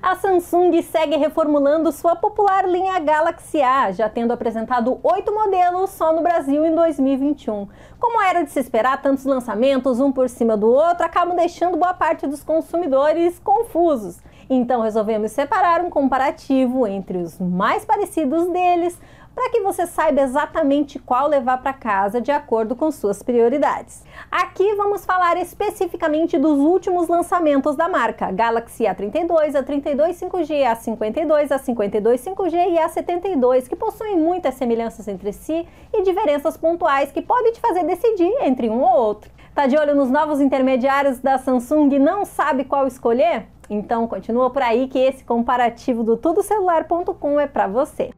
A Samsung segue reformulando sua popular linha Galaxy A, já tendo apresentado 8 modelos só no Brasil em 2021. Como era de se esperar, tantos lançamentos, um por cima do outro, acabam deixando boa parte dos consumidores confusos. Então resolvemos separar um comparativo entre os mais parecidos deles, para que você saiba exatamente qual levar para casa de acordo com suas prioridades. Aqui vamos falar especificamente dos últimos lançamentos da marca: Galaxy A32, A32 5G, A52, A52 5G e A72, que possuem muitas semelhanças entre si e diferenças pontuais que podem te fazer decidir entre um ou outro. Tá de olho nos novos intermediários da Samsung e não sabe qual escolher? Então continua por aí que esse comparativo do tudocelular.com é para você.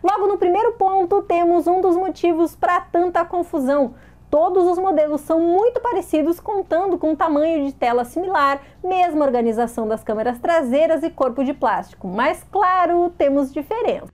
Logo no primeiro ponto, temos um dos motivos para tanta confusão. Todos os modelos são muito parecidos, contando com tamanho de tela similar, mesma organização das câmeras traseiras e corpo de plástico, mas claro, temos diferença.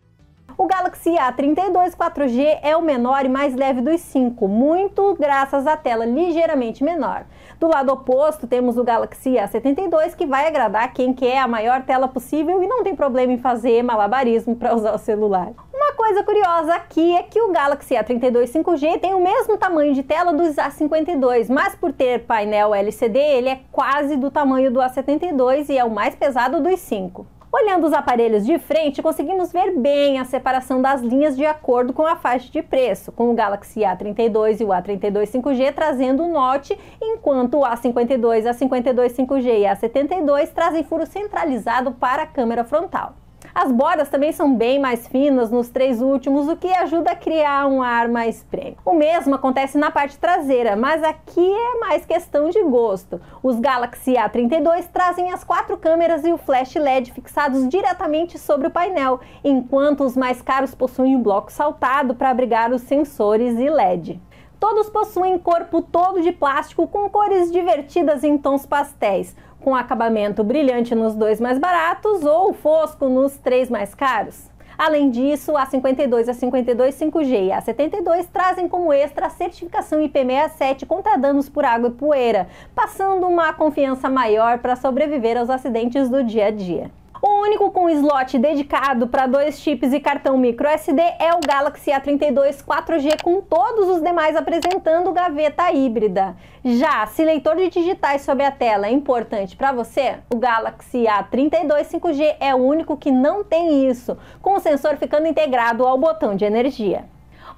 O Galaxy A32 4G é o menor e mais leve dos 5, muito graças à tela ligeiramente menor. Do lado oposto, temos o Galaxy A72, que vai agradar quem quer a maior tela possível e não tem problema em fazer malabarismo para usar o celular. Uma coisa curiosa aqui é que o Galaxy A32 5G tem o mesmo tamanho de tela dos A52, mas por ter painel LCD, ele é quase do tamanho do A72 e é o mais pesado dos 5. Olhando os aparelhos de frente, conseguimos ver bem a separação das linhas de acordo com a faixa de preço, com o Galaxy A32 e o A32 5G trazendo o Note, enquanto o A52, A52 5G e A72 trazem furo centralizado para a câmera frontal. As bordas também são bem mais finas nos 3 últimos, o que ajuda a criar um ar mais premium. O mesmo acontece na parte traseira, mas aqui é mais questão de gosto. Os Galaxy A32 trazem as 4 câmeras e o flash LED fixados diretamente sobre o painel, enquanto os mais caros possuem um bloco saltado para abrigar os sensores e LED. Todos possuem corpo todo de plástico com cores divertidas em tons pastéis, com acabamento brilhante nos 2 mais baratos ou fosco nos 3 mais caros. Além disso, a A52, A52 5G e a A72 trazem como extra a certificação IP67 contra danos por água e poeira, passando uma confiança maior para sobreviver aos acidentes do dia a dia. O único com slot dedicado para 2 chips e cartão microSD é o Galaxy A32 4G, com todos os demais apresentando gaveta híbrida. Já se leitor de digitais sobre a tela é importante para você, o Galaxy A32 5G é o único que não tem isso, com o sensor ficando integrado ao botão de energia.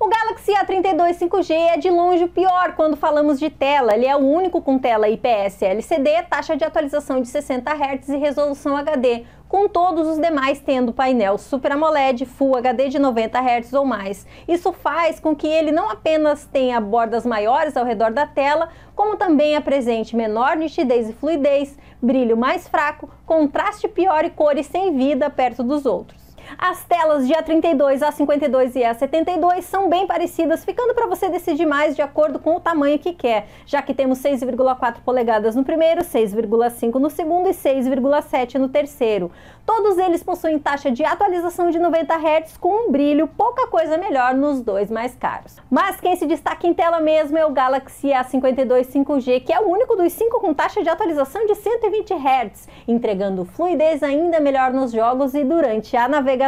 O Galaxy A32 5G é de longe o pior quando falamos de tela. Ele é o único com tela IPS LCD, taxa de atualização de 60 Hz e resolução HD, com todos os demais tendo painel Super AMOLED Full HD de 90 Hz ou mais. Isso faz com que ele não apenas tenha bordas maiores ao redor da tela, como também apresente menor nitidez e fluidez, brilho mais fraco, contraste pior e cores sem vida perto dos outros. As telas de A32, A52 e A72 são bem parecidas, ficando para você decidir mais de acordo com o tamanho que quer, já que temos 6,4 polegadas no primeiro, 6,5 no segundo e 6,7 no terceiro. Todos eles possuem taxa de atualização de 90 Hz com um brilho pouca coisa melhor nos 2 mais caros. Mas quem se destaca em tela mesmo é o Galaxy A52 5G, que é o único dos 5 com taxa de atualização de 120 Hz, entregando fluidez ainda melhor nos jogos e durante a navegação.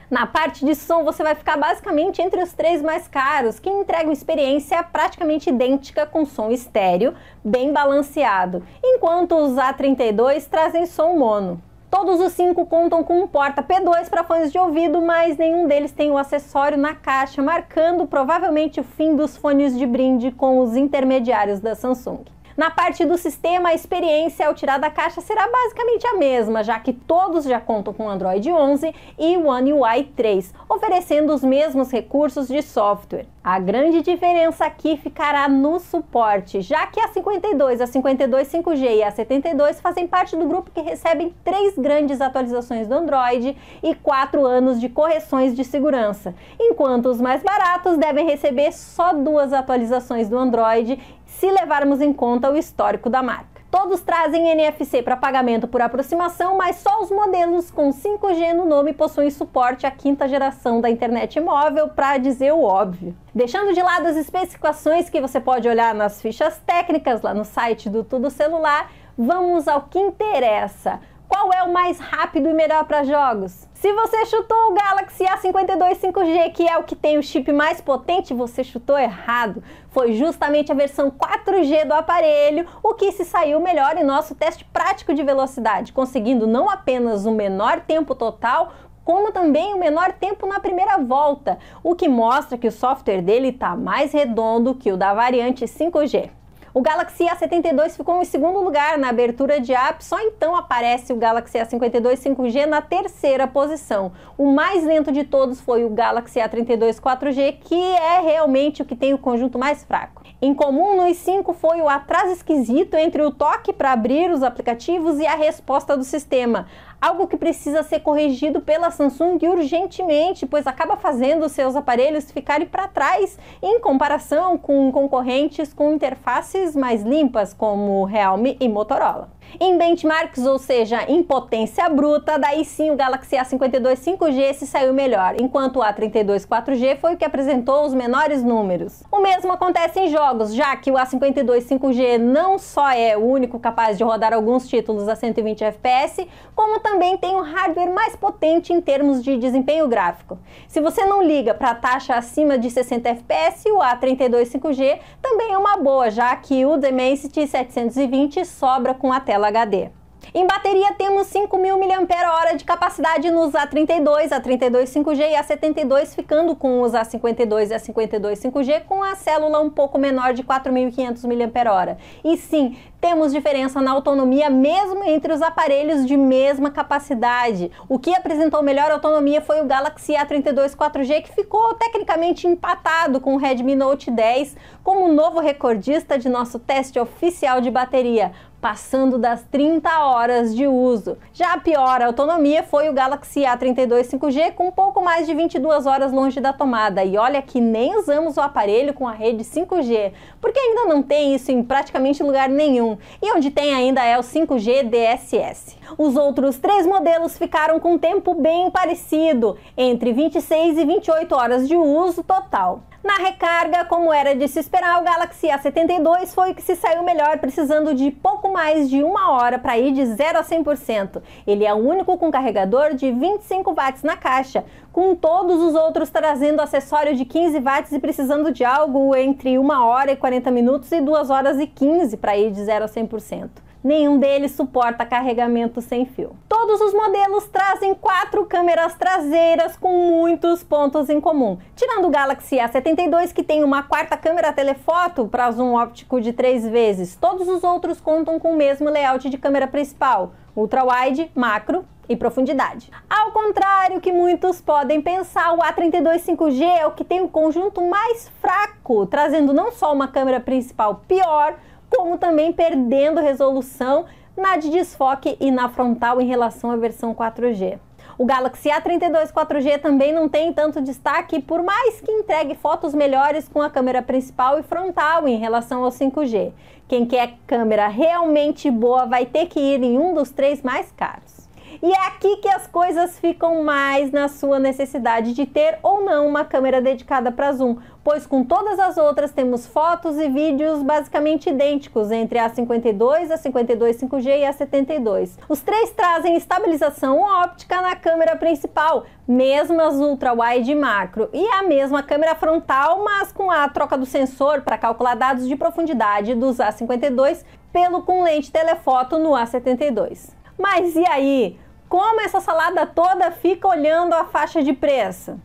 Na parte de som, você vai ficar basicamente entre os 3 mais caros, que entregam experiência praticamente idêntica com som estéreo, bem balanceado, enquanto os A32 trazem som mono. Todos os 5 contam com um porta P2 para fones de ouvido, mas nenhum deles tem o acessório na caixa, marcando provavelmente o fim dos fones de brinde com os intermediários da Samsung. Na parte do sistema, a experiência ao tirar da caixa será basicamente a mesma, já que todos já contam com Android 11 e One UI 3, oferecendo os mesmos recursos de software. A grande diferença aqui ficará no suporte, já que a 52, a 52 5G e a 72 fazem parte do grupo que recebem 3 grandes atualizações do Android e 4 anos de correções de segurança, enquanto os mais baratos devem receber só 2 atualizações do Android, se levarmos em conta o histórico da marca. Todos trazem NFC para pagamento por aproximação, mas só os modelos com 5G no nome possuem suporte à 5ª geração da internet móvel, para dizer o óbvio. Deixando de lado as especificações que você pode olhar nas fichas técnicas lá no site do Tudo Celular, vamos ao que interessa. Qual é o mais rápido e melhor para jogos? Se você chutou o Galaxy A52 5G, que é o que tem o chip mais potente, você chutou errado. Foi justamente a versão 4G do aparelho o que se saiu melhor em nosso teste prático de velocidade, conseguindo não apenas o menor tempo total, como também o menor tempo na primeira volta, o que mostra que o software dele está mais redondo que o da variante 5G. O Galaxy A72 ficou em segundo lugar na abertura de app, só então aparece o Galaxy A52 5G na terceira posição. O mais lento de todos foi o Galaxy A32 4G, que é realmente o que tem o conjunto mais fraco. Em comum nos 5 foi o atraso esquisito entre o toque para abrir os aplicativos e a resposta do sistema. Algo que precisa ser corrigido pela Samsung urgentemente, pois acaba fazendo seus aparelhos ficarem para trás em comparação com concorrentes com interfaces mais limpas como Realme e Motorola. Em benchmarks, ou seja, em potência bruta, daí sim o Galaxy A52 5G se saiu melhor, enquanto o A32 4G foi o que apresentou os menores números. O mesmo acontece em jogos, já que o A52 5G não só é o único capaz de rodar alguns títulos a 120 FPS, como também tem um hardware mais potente em termos de desempenho gráfico. Se você não liga para a taxa acima de 60 FPS, o A32 5G também é uma boa, já que o Dimensity 720 sobra com a tela HD. Em bateria temos 5.000 mAh de capacidade nos A32, A32 5G e A72, ficando com os A52 e A52 5G com a célula um pouco menor de 4.500 mAh. E sim, temos diferença na autonomia mesmo entre os aparelhos de mesma capacidade. O que apresentou melhor autonomia foi o Galaxy A32 4G, que ficou tecnicamente empatado com o Redmi Note 10 como novo recordista de nosso teste oficial de bateria, passando das 30 horas de uso. Já a pior autonomia foi o Galaxy A32 5G, com um pouco mais de 22 horas longe da tomada. E olha que nem usamos o aparelho com a rede 5G, porque ainda não tem isso em praticamente lugar nenhum. E onde tem ainda é o 5G DSS. Os outros 3 modelos ficaram com um tempo bem parecido, entre 26 e 28 horas de uso total. Na recarga, como era de se esperar, o Galaxy A72 foi o que se saiu melhor, precisando de pouco mais de 1 hora para ir de 0 a 100%. Ele é o único com carregador de 25 watts na caixa, com todos os outros trazendo acessório de 15 watts e precisando de algo entre 1 hora e 40 minutos e 2 horas e 15 para ir de 0 a 100%. Nenhum deles suporta carregamento sem fio. Todos os modelos trazem 4 câmeras traseiras com muitos pontos em comum, tirando o Galaxy A72, que tem uma 4ª câmera telefoto para zoom óptico de 3 vezes. Todos os outros contam com o mesmo layout de câmera principal, ultra-wide, macro e profundidade. Ao contrário que muitos podem pensar, o A32 5G é o que tem o conjunto mais fraco, trazendo não só uma câmera principal pior, como também perdendo resolução na de desfoque e na frontal em relação à versão 4G. O Galaxy A32 4G também não tem tanto destaque, por mais que entregue fotos melhores com a câmera principal e frontal em relação ao 5G. Quem quer câmera realmente boa vai ter que ir em um dos 3 mais caros. E é aqui que as coisas ficam mais na sua necessidade de ter ou não uma câmera dedicada para zoom, pois com todas as outras temos fotos e vídeos basicamente idênticos entre a A52, a 52 5G e a 72. Os 3 trazem estabilização óptica na câmera principal, mesmo as ultra-wide e macro, e a mesma câmera frontal, mas com a troca do sensor para calcular dados de profundidade dos A52 pelo com lente telefoto no A72. Mas e aí? Como essa salada toda fica olhando a faixa de preço?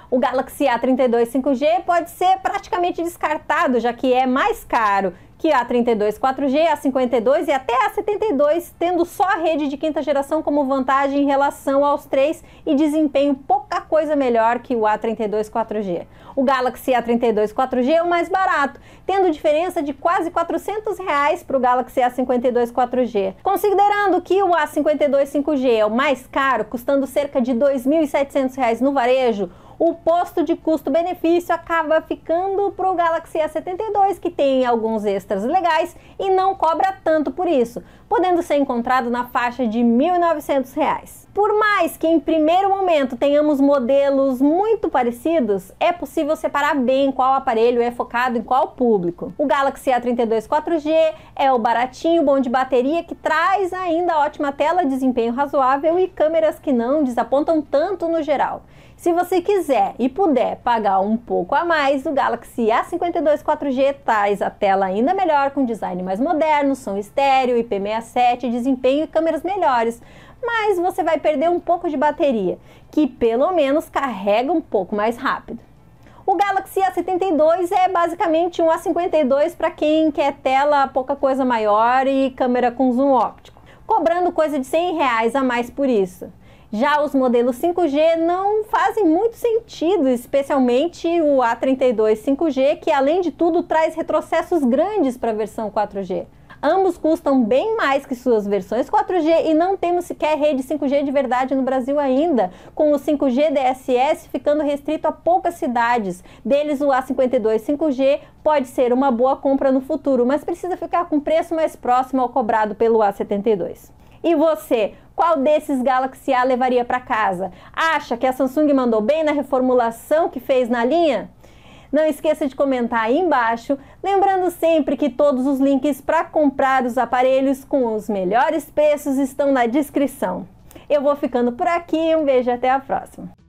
O Galaxy A32 5G pode ser praticamente descartado, já que é mais caro que a A32 4G, a 52 e até a 72, tendo só a rede de 5ª geração como vantagem em relação aos 3 e desempenho pouca coisa melhor que o A32 4G. O Galaxy A32 4G é o mais barato, tendo diferença de quase R$400 para o Galaxy A52 4G. Considerando que o A52 5G é o mais caro, custando cerca de R$2.700 no varejo, O posto de custo-benefício acaba ficando para o Galaxy A72, que tem alguns extras legais e não cobra tanto por isso, podendo ser encontrado na faixa de R$ 1.900. Por mais que em primeiro momento tenhamos modelos muito parecidos, é possível separar bem qual aparelho é focado em qual público. O Galaxy A32 4G é o baratinho, bom de bateria, que traz ainda ótima tela, desempenho razoável e câmeras que não desapontam tanto no geral. Se você quiser e puder pagar um pouco a mais, o Galaxy A52 4G traz a tela ainda melhor, com design mais moderno, som estéreo, IP67, desempenho e câmeras melhores. Mas você vai perder um pouco de bateria, que pelo menos carrega um pouco mais rápido. O Galaxy A72 é basicamente um A52 para quem quer tela pouca coisa maior e câmera com zoom óptico, cobrando coisa de R$100 a mais por isso. Já os modelos 5G não fazem muito sentido, especialmente o A32 5G, que além de tudo traz retrocessos grandes para a versão 4G. Ambos custam bem mais que suas versões 4G e não temos sequer rede 5G de verdade no Brasil ainda, com o 5G DSS ficando restrito a poucas cidades. Deles, o A52 5G pode ser uma boa compra no futuro, mas precisa ficar com preço mais próximo ao cobrado pelo A72. E você, qual desses Galaxy A levaria para casa? Acha que a Samsung mandou bem na reformulação que fez na linha? Não esqueça de comentar aí embaixo, lembrando sempre que todos os links para comprar os aparelhos com os melhores preços estão na descrição. Eu vou ficando por aqui, um beijo e até a próxima!